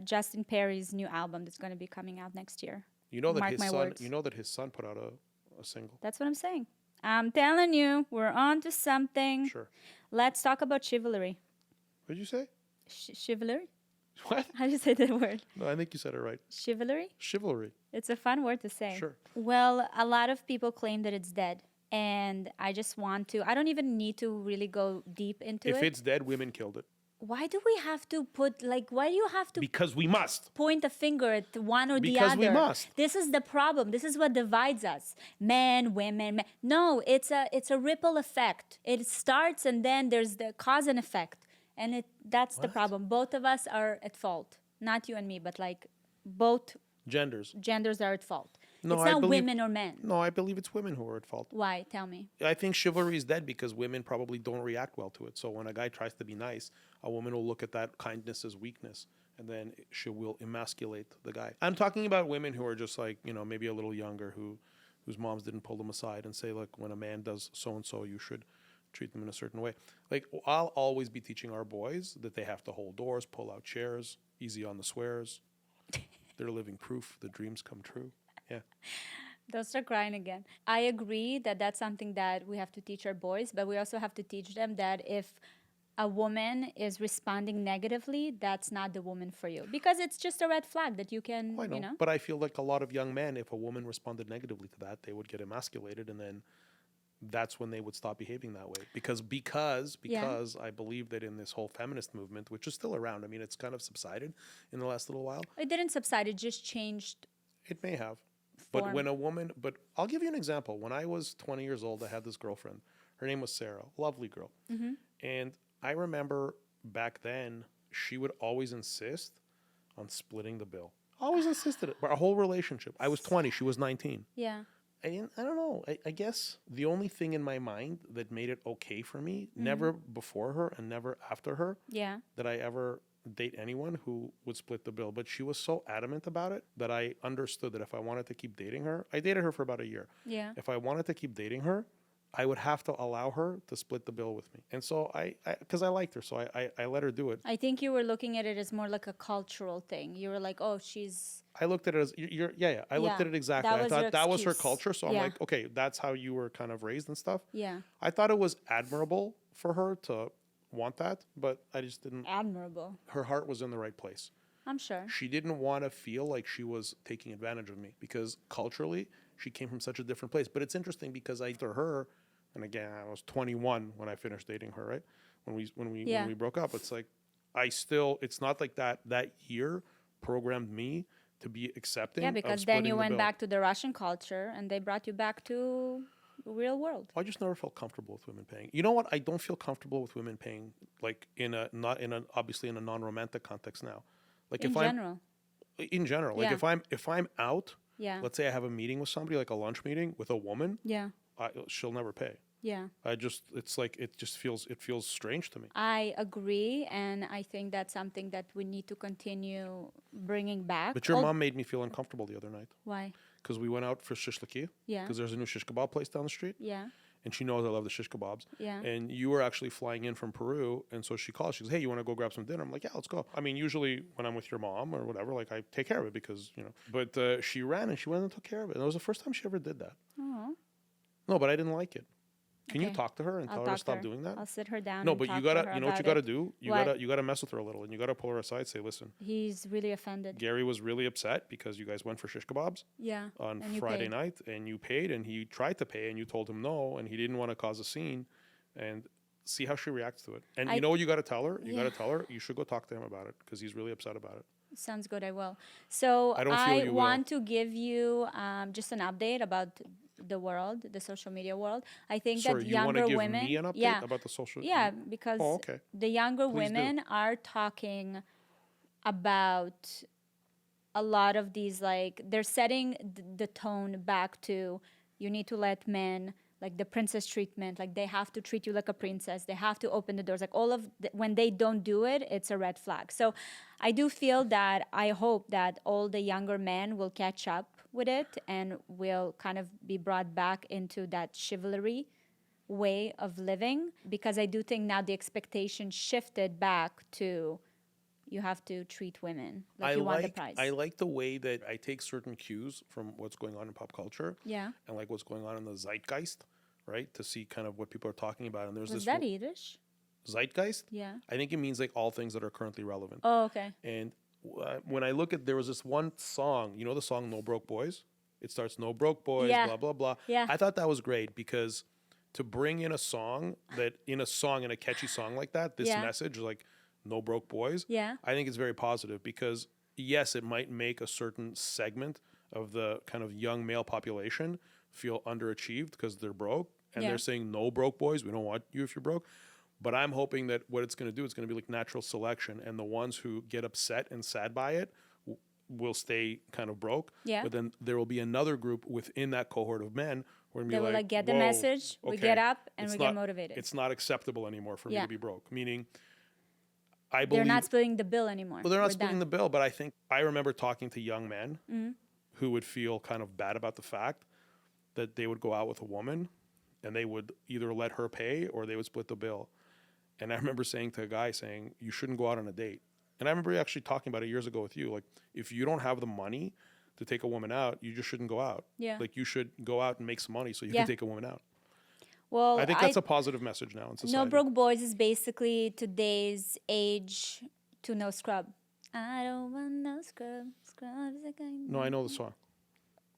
Justin Perry's new album that's going to be coming out next year. you know that Mark his my son. words. You know that his son put out a single. That's what I'm saying. I'm telling you, we're on to something. Sure. Let's talk about chivalry. What did you say? Chivalry? What? How do you say that word? No, I think you said it right. Chivalry? Chivalry. It's a fun word to say. Sure. Well, a lot of people claim that it's dead. And I just want to, I don't even need to really go deep into If it. it's dead, women killed it. Why do we have to put, like, why do you have to Because we must. point a finger at one or the Because other? we must. This is the problem. This is what divides us. Men, women, men. No, it's a ripple effect. It starts and then there's the cause and effect. And that's the problem. Both of us are at fault. Not you and me, but like both Genders. genders are at fault. No, it's I not believe- women or men. No, I believe it's women who are at fault. Why? Tell me. I think chivalry is dead because women probably don't react well to it. So when a guy tries to be nice, a woman will look at that kindness as weakness, and then she will emasculate the guy. I'm talking about women who are just like, you know, maybe a little younger, whose moms didn't pull them aside and say, look, when a man does so and so, you should treat them in a certain way. Like, I'll always be teaching our boys that they have to hold doors, pull out chairs, easy on the swears. They're living proof the dreams come true. Yeah. Don't start crying again. I agree that that's something that we have to teach our boys, but we also have to teach them that if a woman is responding negatively, that's not the woman for you. Because it's just a red flag that you can, I know, you know. but I feel like a lot of young men, if a woman responded negatively to that, they would get emasculated, and then that's when they would stop behaving that way. Because I believe that in this whole feminist movement, which is still around, I mean, it's kind of subsided in the last little while. It didn't subside, it just changed. It may have. But Form. when a woman, but I'll give you an example. When I was 20 years old, I had this girlfriend. Her name was Sarah, lovely girl. Mm-hmm. And I remember back then, she would always insist on splitting the bill. Always insisted it. Our whole relationship. I was 20, she was 19. Yeah. I don't know. I guess the only thing in my mind that made it okay for me, never before her and never after her, Yeah. that I ever date anyone who would split the bill. But she was so adamant about it that I understood that if I wanted to keep dating her, I dated her for about a year. Yeah. If I wanted to keep dating her, I would have to allow her to split the bill with me. And so because I liked her, so I let her do it. I think you were looking at it as more like a cultural thing. You were like, oh, she's... I looked at it as I looked at it exactly. That I was your thought that was her excuse. culture. So I'm Yeah. like, okay, that's how you were kind of raised and stuff. Yeah. I thought it was admirable for her to want that, but I just didn't. Admirable. Her heart was in the right place. I'm sure. She didn't want to feel like she was taking advantage of me because culturally she came from such a different place. But it's interesting because after her, and again, I was 21 when I finished dating her, right? When we broke up, it's like it's not like that year programmed me to be accepting. Yeah, of because then splitting you the went bill. back to the Russian culture and they brought you back to the real world. I just never felt comfortable with women paying. You know what? I don't feel comfortable with women paying, like obviously in a non-romantic context now. Like In general. in general, like Yeah. if I'm out, Yeah. let's say I have a meeting with somebody, like a lunch meeting with a woman, Yeah. she'll never pay. Yeah. It feels strange to me. I agree, and I think that's something that we need to continue bringing back. But your mom made me feel uncomfortable the other night Why? because we went out for shishlaki. Yeah. Because there's a new shish kebab place down the street. Yeah. And she knows I love the shish kebabs. Yeah. And you were actually flying in from Peru. And so she calls. She goes, hey, you want to go grab some dinner? I'm like, yeah, let's go. I mean, usually when I'm with your mom or whatever, like I take care of it because, you know. But she ran and she went and took care of it. And it was the first time she ever did that. Oh. No, but I didn't like it. Can you Okay. talk to her and I'll tell her to talk stop her. doing that? I'll sit her down. No, and but talk you to gotta, her you know what you about gotta it. do? What? You gotta mess with her a little and you gotta pull her aside, say, listen, He's really offended. Gary was really upset because you guys went for shish kebabs Yeah. on And you Friday paid. night and you paid and he tried to pay and you told him no and he didn't want to cause a scene and see how she reacts to it. And you know what you gotta tell her? You Yeah. gotta tell her you should go talk to him about it because he's really upset about it. Sounds good. I will. So I don't feel you will. want to give you just an update about the world, the social media world. I think Sorry, that you want to younger give women, me an update yeah, about the social? yeah, because Oh, okay. the younger Please do. women are talking about a lot of these, like they're setting the tone back to you need to let men like the princess treatment, like they have to treat you like a princess, they have to open the doors, like all of when they don't do it, it's a red flag. So I do feel that I hope that all the younger men will catch up with it and will kind of be brought back into that chivalry way of living, because I do think now the expectation shifted back to you have to treat women like you want the prize. I like the way that I take certain cues from what's going on in pop culture. Yeah. And like what's going on in the zeitgeist, right? To see kind of what people are talking about. And there's Was this that Yiddish? zeitgeist. Yeah. I think it means like all things that are currently relevant. Oh, okay. And when I look at, there was this one song, you know, the song "No Broke Boys." It starts "No broke boys," Yeah. blah blah blah. Yeah. I thought that was great because to bring in a song in a catchy song like that, this Yeah. message like "No broke boys." Yeah. I think it's very positive because yes, it might make a certain segment of the kind of young male population feel underachieved because they're broke and Yeah. they're saying no broke boys. We don't want you if you're broke. But I'm hoping that what it's going to do, it's going to be like natural selection, and the ones who get upset and sad by it will stay kind of broke. Yeah. But then there will be another group within that cohort of men who are going to They be will like get the "Whoa, message, we okay, get up and it's we not- get motivated. It's not acceptable anymore for me Yeah. to be broke." Meaning, I They're believe not splitting the bill anymore. well, they're not We're splitting done. the bill, but I remember talking to young men Mm-hmm. who would feel kind of bad about the fact that they would go out with a woman and they would either let her pay or they would split the bill. And I remember saying to a guy, saying, "You shouldn't go out on a date." And I remember actually talking about it years ago with you. Like, if you don't have the money to take a woman out, you just shouldn't go out. Yeah. Like, you should go out and make some money so you Yeah. can take a woman out. Well, I think that's a positive message now in society. No Broke Boys is basically today's age to no scrub. I don't want no scrub. Scrub's a kind. No, I know the song.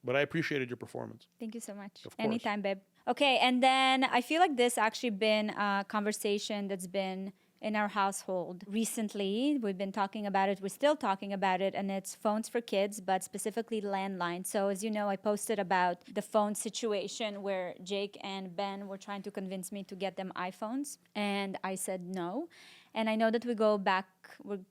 But I appreciated your performance. Thank you so much. Of course. Anytime, babe. Okay, and then I feel like this actually been a conversation that's been in our household recently. We've been talking about it. We're still talking about it, and it's phones for kids, but specifically landlines. So as you know, I posted about the phone situation where Jake and Ben were trying to convince me to get them iPhones, and I said no. And I know that we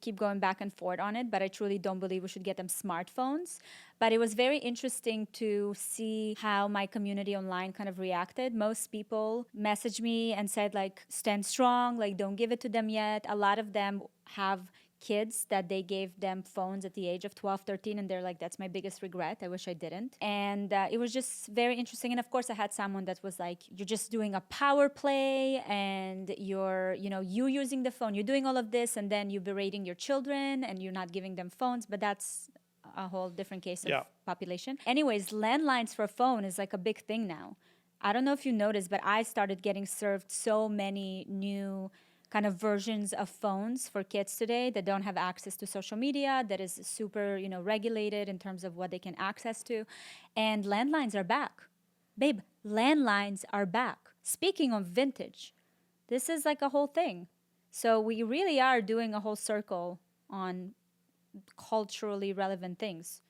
keep going back and forth on it, but I truly don't believe we should get them smartphones. But it was very interesting to see how my community online kind of reacted. Most people messaged me and said, like, stand strong, like, don't give it to them yet. A lot of them have kids that they gave them phones at the age of 12, 13, and they're like, that's my biggest regret. I wish I didn't. And it was just very interesting. And of course, I had someone that was like, you're just doing a power play and you're using the phone, you're doing all of this, and then you're berating your children and you're not giving them phones. But that's a whole different case of population. Anyways, landlines for a phone is like a big thing now. I don't know if you noticed, but I started getting served so many new kind of versions of phones for kids today that don't have access to social media, that is super, regulated in terms of what they can access to. And landlines are back. Babe, landlines are back. Speaking of vintage, this is like a whole thing. So we really are doing a whole circle on culturally relevant things,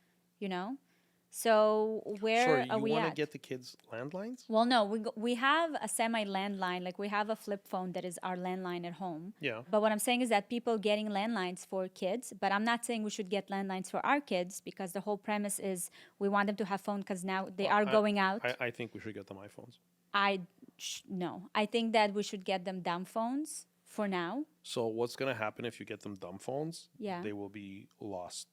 So where are we at? You want to get the kids landlines? Well, no, we have a semi-landline, like we have a flip phone that is our landline at home. Yeah. But what I'm saying is that people getting landlines for kids, but I'm not saying we should get landlines for our kids because the whole premise is we want them to have phone because now they are going out. I think we should get them iPhones. No. I think that we should get them dumb phones for now. So what's going to happen if you get them dumb phones? Yeah. They will be lost.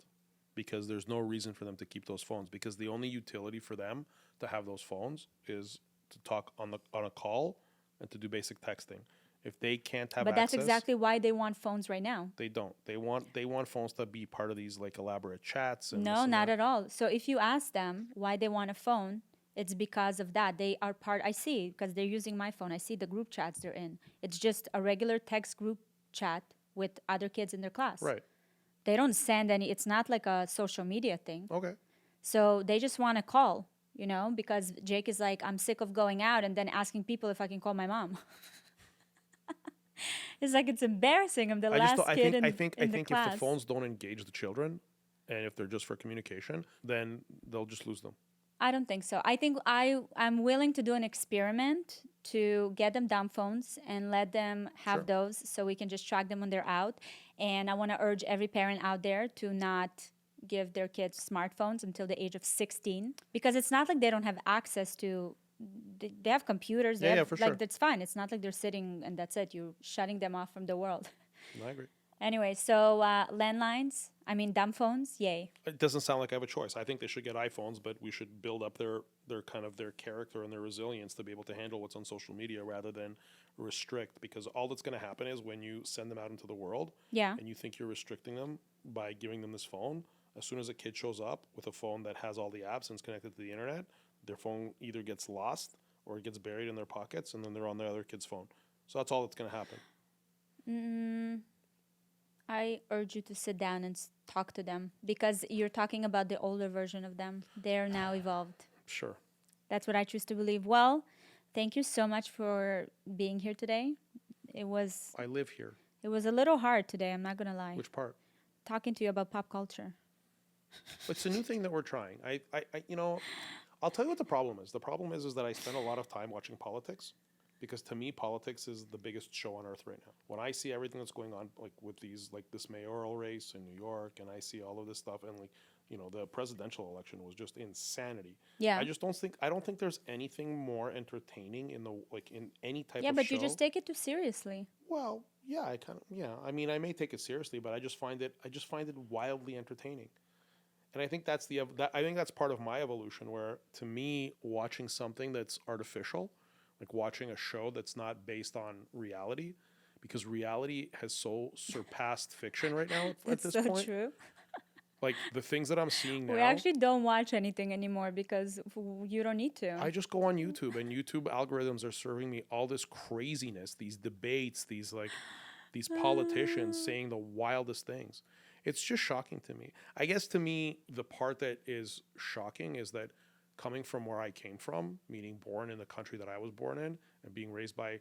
Because there's no reason for them to keep those phones. Because the only utility for them to have those phones is to talk on a call and to do basic texting. If they can't have But access, that's exactly why they want phones right now. they don't. They want phones to be part of these like elaborate chats. And No, not at all. So if you ask them why they want a phone, it's because of that. They are part. I see because they're using my phone. I see the group chats they're in. It's just a regular text group chat with other kids in their class. Right. They don't send any, it's not like a social media thing. Okay. So they just want to call, because Jake is like, I'm sick of going out and then asking people if I can call my mom. It's like, it's embarrassing. I'm the last kid in the class. I think if the phones don't engage the children and if they're just for communication, then they'll just lose them. I don't think so. I think I'm willing to do an experiment to get them dumb phones and let them have those so we can just track them when they're out. And I want to urge every parent out there to not give their kids smartphones until the age of 16 because it's not like they don't have access to they have computers. They Yeah, have, for like, sure. that's fine. It's not like they're sitting and that's it. You're shutting them off from the world. I agree. Anyway, so landlines, I mean, dumb phones, yay. It doesn't sound like I have a choice. I think they should get iPhones, but we should build up their kind of their character and their resilience to be able to handle what's on social media rather than restrict. Because all that's going to happen is when you send them out into the world, Yeah. and you think you're restricting them by giving them this phone, as soon as a kid shows up with a phone that has all the apps and is connected to the internet, their phone either gets lost or it gets buried in their pockets, and then they're on the other kid's phone. So that's all that's going to happen. I urge you to sit down and talk to them because you're talking about the older version of them. They're now evolved. Sure. That's what I choose to believe. Well, thank you so much for being here today. It was I live here. a little hard today, I'm not going to lie. Which part? Talking to you about pop culture. It's a new thing that we're trying. I'll tell you what the problem is. The problem is that I spend a lot of time watching politics because to me, politics is the biggest show on earth right now. When I see everything that's going on, like with these, like this mayoral race in New York, and I see all of this stuff, and like, the presidential election was just insanity. Yeah. I don't think there's anything more entertaining in any type of show. Yeah, but you just take it too seriously. Well, yeah, I mean, I may take it seriously, but I just find it wildly entertaining. And I think that's part of my evolution where, to me, watching something that's artificial, like watching a show that's not based on reality, because reality has so surpassed fiction right now at this It's so point. true. Like the things that I'm seeing now. We actually don't watch anything anymore because you don't need to. I just go on YouTube, and YouTube algorithms are serving me all this craziness, these debates, these politicians saying the wildest things. It's just shocking to me. I guess to me, the part that is shocking is that coming from where I came from, meaning born in the country that I was born in, and being raised by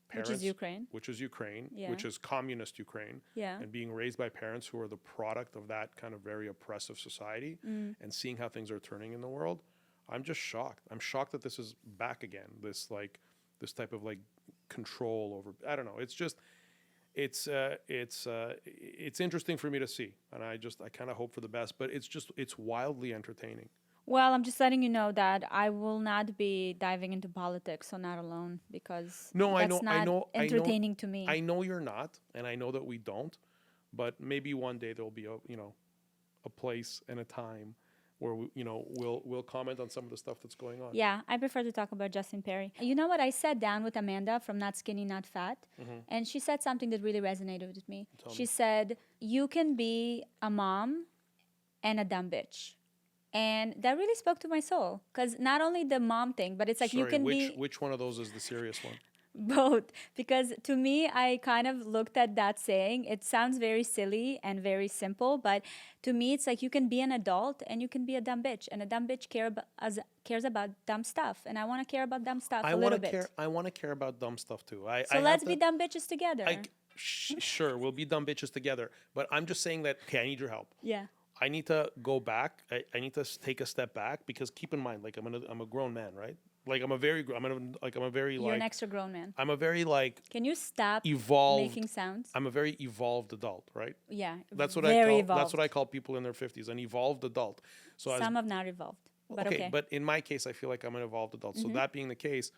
parents, Which is Ukraine. which is communist Ukraine, Yeah. and being raised by parents who are the product of that kind of very oppressive society, and seeing how things are turning in the world, I'm just shocked. I'm shocked that this is back again. This type of like control over. I don't know. It's just. It's interesting for me to see, and I kind of hope for the best. But it's wildly entertaining. Well, I'm just letting you know that I will not be diving into politics, so not alone, because that's not entertaining to me. I know you're not, and I know that we don't, but maybe one day there'll be a place and a time where we'll comment on some of the stuff that's going on. Yeah, I prefer to talk about Justin Perry. You know what? I sat down with Amanda from Not Skinny, Not Fat, and she said something that really resonated with me. She said, you can be a mom and a dumb bitch. And that really spoke to my soul, because not only the mom thing, but it's like you can be... Which one of those is the serious one? Both, because to me, I kind of looked at that saying. It sounds very silly and very simple, but to me, it's like you can be an adult and you can be a dumb bitch, and a dumb bitch cares about dumb stuff, and I want to care about dumb stuff a little bit. I want to care about dumb stuff too. So let's be dumb bitches together. Sure, we'll be dumb bitches together. But I'm just saying that. Okay, I need your help. Yeah. I need to go back. I need to take a step back, because keep in mind, like I'm a grown man, right? Like I'm a very You're an extra grown man. I'm a very like Can you stop evolved making sounds? I'm a very evolved adult, right? Yeah. That's what evolved. That's what I call people in their 50s, an evolved adult. So some have not evolved. But okay. But in my case, I feel like I'm an evolved adult. So that being the case,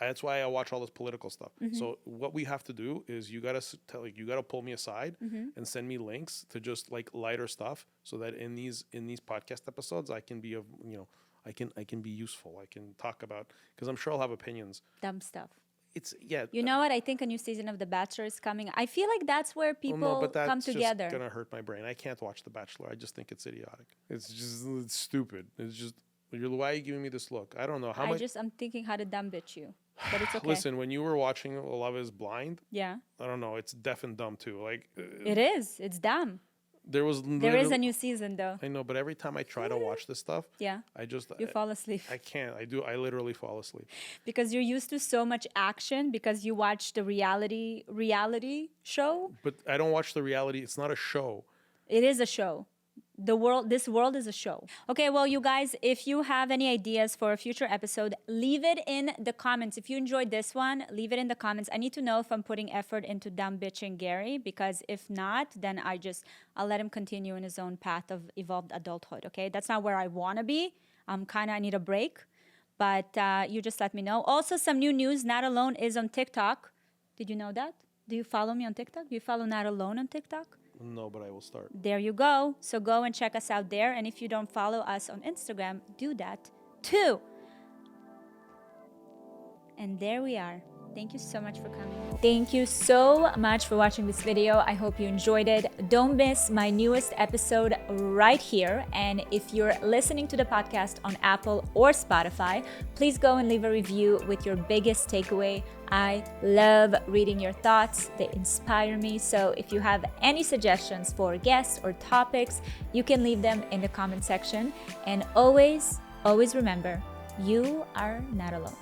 that's why I watch all this political stuff. So what we have to do is you gotta pull me aside and send me links to just like lighter stuff, so that in these podcast episodes I can be I can be useful. I can talk about, because I'm sure I'll have opinions. Dumb stuff. Yeah. You know what? I think a new season of The Bachelor is coming. I feel like that's where people come together. That's just gonna hurt my brain. I can't watch The Bachelor. I just think it's idiotic. It's stupid. It's just, why are you giving me this look? I don't know how much. I'm thinking how to dumb bitch you, but it's okay. Listen, when you were watching Love Is Blind, yeah, I don't know. It's deaf and dumb too. Like it is. It's dumb. There is a new season though. I know, but every time I try to watch this stuff, yeah, you fall asleep. I can't. I literally fall asleep. Because you're used to so much action, because you watch the reality show. But I don't watch the reality. It's not a show. It is a show. This world is a show. Okay, well, you guys, if you have any ideas for a future episode, leave it in the comments. If you enjoyed this one, leave it in the comments. I need to know if I'm putting effort into dumb bitching Gary, because if not, then I'll let him continue in his own path of evolved adulthood, okay? That's not where I want to be. I need a break. But you just let me know. Also, some new news. Not Alone is on TikTok. Did you know that? Do you follow me on TikTok? Do you follow Not Alone on TikTok? No, but I will start. There you go. So go and check us out there. And if you don't follow us on Instagram, do that too. And there we are. Thank you so much for coming. Thank you so much for watching this video. I hope you enjoyed it. Don't miss my newest episode right here. And if you're listening to the podcast on Apple or Spotify, please go and leave a review with your biggest takeaway. I love reading your thoughts. They inspire me. So if you have any suggestions for guests or topics, you can leave them in the comment section. And always, always remember, you are not alone.